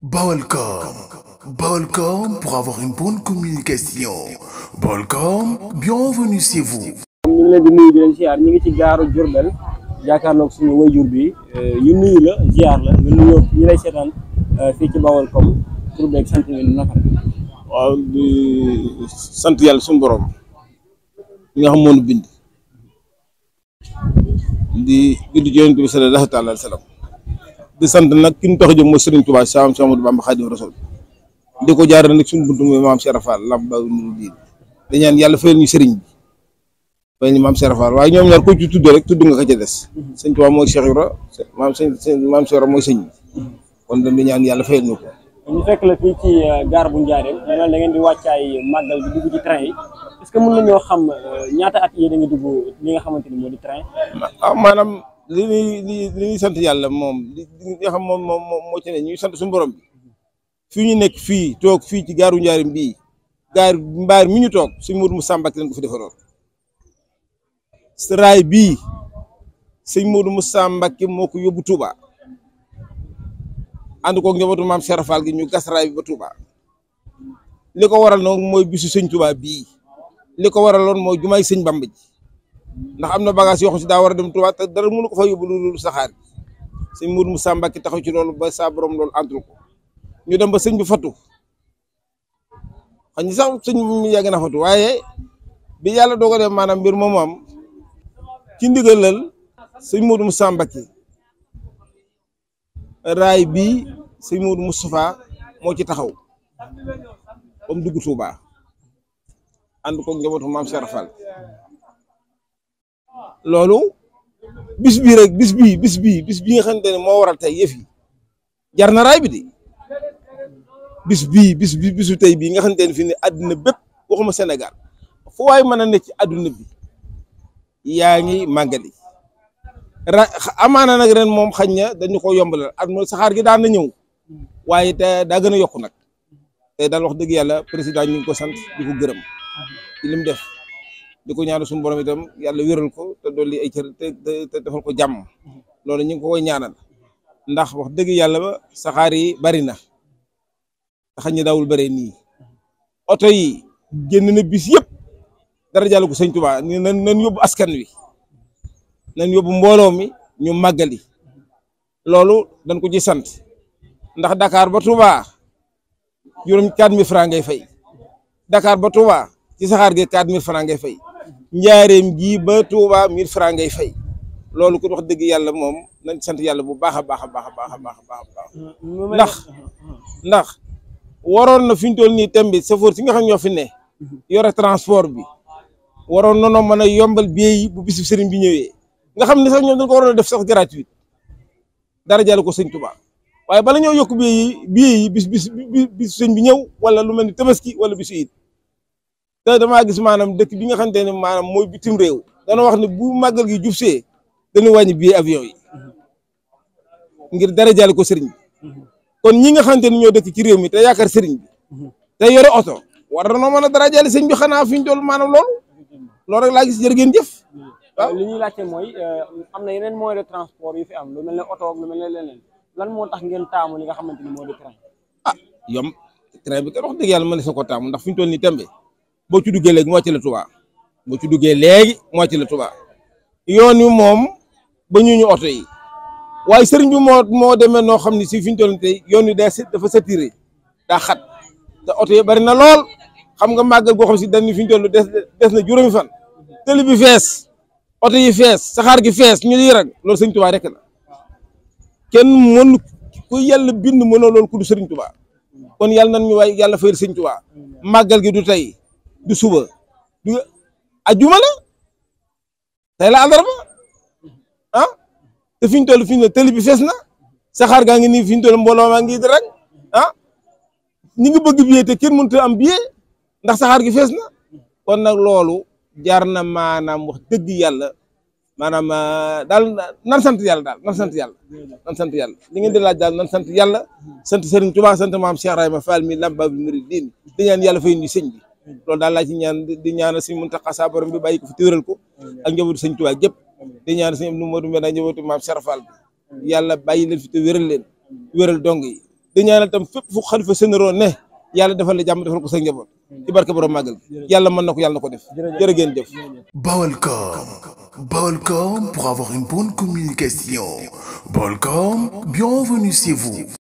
Balcom. Balcom pour avoir une bonne communication. Balcom, bienvenue chez vous. ñu ngi leen di nuyu di leen ziar ñu ngi ci gaaru Diourbel jàkkaarloog suñu wayjur bi ñu nuyu la ziar la nga nuyoo ñi lay seetaan fii ci Baolcom tur beeg sant ngeen naka la. waaw di sant yàlla suñu borom ñi nga xam moo ñu bind di bind ci Yonent bi sallallahu taala alayhi wa sallam di sant nag ki ñu tax a jóg mooy Serigne Touba Cheikh Ahmadou Bamba Khadimu Rasul di ko jaarale nag suñu buntu mooy maam Cheikh Rafal Lamp Baabul Muridiin di ñaan yàlla fayal ñu Serigne bi fayal ñu maam Cheikh Rafal waaye ñoom ñaar ko ci tudd rek tudd nga ko ca des Sëñ Touba mooy Cheikh Ibra maam Cheikh Ibra mooy sëñ bi kon dañ di ñaan yàlla fayal ñu ko. ñu fekk la fii ci gaar bu Njaaréem da ngeen di wàccaay màggal bi dugg ci train yi est-ce que mën nañoo xam ñaata at yéen a ngi dugg li nga xamante ni moo di train. maanaam li ñuy sant yàlla moom li nga xam moom moo ci ne ñuy sant suñu borom bi fii ñu nekk fii toog fii ci gaaru Njaaréem bii gaar mbaar mi ñu toog suñ Modou Moussa Mbacké lañ ko fi defaroon raay bii sëñ Modou Moussa Mbacké moo ko yóbbu Touba ànd koog njabootu maam Cheikh Rafal gi ñu gas raay bi ba Touba li ko waral nag mooy bisu sëñ Touba bii li ko waraloon mooy jumaay sëñ Bamba ji ndax am na bagage yoo xam si daa war a dem Touba te dara mënu ko fa yóbbu lu saxaar gi sëñ Modou Moussa Mbacké taxaw ci loolu ba saa borom loolu antul ko ñu dem ba sëñ bi fatu xam ni sax sëñ bi yàgg na fatu waaye bi yàlla doo ko def maanaam mbir moomu am ci ndigalal sëñ Modou Moussa Mbacké raay bii sëñ Modou Moustapha moo ci taxaw ba mu dugg Touba ànd ko njabootu maam Cheikh Rafal loolu bis bii rek bis bii nga xamante ne moo waral tey yëf yi jar na raay bi de bisu tey bii nga xamante ne fii ne àdduna bépp waxuma Sénégal fu waay mën a nekk ci àdduna bi yaa ngi màggali amaana nag ren moom xañ na dañu ko yombalal at mo saxaar gi daan na ñëw waaye te daa gën a yokku nag te daal wax dëgg yàlla président ñu ngi ko sant di ko gërëm ci li mu def di ko ñaanal suñu borom itam yàlla wéral ko te dolli ay cër te defal ko jàmm loolu ñu ngi ko koy ñaanal ndax wax dëgg yàlla ba saxaar yi bari na xañ na daawul bëree nii oto yi génn na bis yëpp dara jàll ko sëñ Touba nan yóbbu askan wi nan yóbbu mbooloo mi ñu màggali loolu dañ ko ci sant ndax Dakar ba Touba juróom 4000 francs ngay fay Dakar ba Touba ci saxaar gi 4000 francs ngay fay Njaaréem gi ba Touba 1000 francs ngay fay loolu ko wax dëgg yàlla moom nañ sant yàlla bu baax a baax a baax a baax a baax a baax ndax waroon na fi ñu toll nii tembi chauffeur si nga xam ñoo fi ne yore transport bi waroon noonu mën a yombal billet yi bu bisu sëriñ bi ñëwee nga xam ne sax ñoom dañ ko waroon a def sax gratuit dara jàll ko sëñ Touba waaye bala ñoo yokk billet yi bis sëñ bi ñëw wala lu mel ni tabaski wala bisu it te damaa gis maanaam dëkk bi nga xamante ne maanaam mooy bitim réew dana wax ne bu màggal gi jub see dañu wàññi billet avion yi ngir dara jàll ko sëriñ bi kon ñi nga xamante ne ñoo dëkk ci réew mi te yaakaar sëriñ bi te yore oto war na noo mën a dara jàll sëñ bi xanaa fi ñu toll maanaam loolu rek laa gis jërë ngeen jëf. waaw li ñuy laajte mooy am na yeneen moyen de transport yu fi am lu mel ne oto lu mel ne leneen lan moo tax ngeen taamu li nga xamante ni moo di train. yomb train bi kat wax dëgg yàlla mën na sa ko taamu ndax fi ñu toll nii tembe boo ci duggee léegi moo ci la Touba boo ci duggee léegi moo ci la Touba yoon wi moom ba ñu oto yi waaye sëriñ bi moo demee noo xam ne si fi ñu toll nii tey yoon wi dafa saturé daa xat te oto yi bari na lool xam nga màggal goo xam si dañ ni fi ñu toll des na juróomi fan tëli bi fees oto yi fees saxaar gi fees ñu di rag loolu sëñ Touba rek la kenn mënu ku yàlla bind mënoo loolu ku du sëriñ Touba kon yàlla nan ñu waay yàlla fayal sëñ Touba màggal gi du tey du suba du ajuma la tey la àllarba te fi ñu toll fi ñu tëli bi fees na saxaar gaa ngi nii fi ñu toll mbooloo maa ngi di rag ñi ngi bëgg billet te kenn mënut a am billet ndax saxaar gi fees na kon nag loolu jaar na maanaam wax dëgg yàlla maanaam daal nan sant yàlla daal nan sant yàlla li ngeen di laaj daal nan sant yàlla sant Serigne Touba sant maam Cheikh Ibrahima Fall mi Lamp Baabul Muridiin di ñaan yàlla fay indi sëñ bi loolu daal laa ci ñaan di ñaanal Sëñ Muntaxa sa borom bi bàyyi ko fi téwéral ko ak njabootu sëñ Touba gépp di ñaanal Sëñ Abdou Modou Mbène njabootu maam Cheikh Fall bi yàlla bàyyi leen fi te wéral leen wéral dong yi di ñaanal tam fépp fu xalifa généraux ne yàlla defal la jàmm defal ko sa njaboot ci barke borom màggal yàlla mën na ko yàlla na ko def jërë ngeen jëf. Baolcom pour avoir une bonne communication. Baolcom, bienvenue chez vous.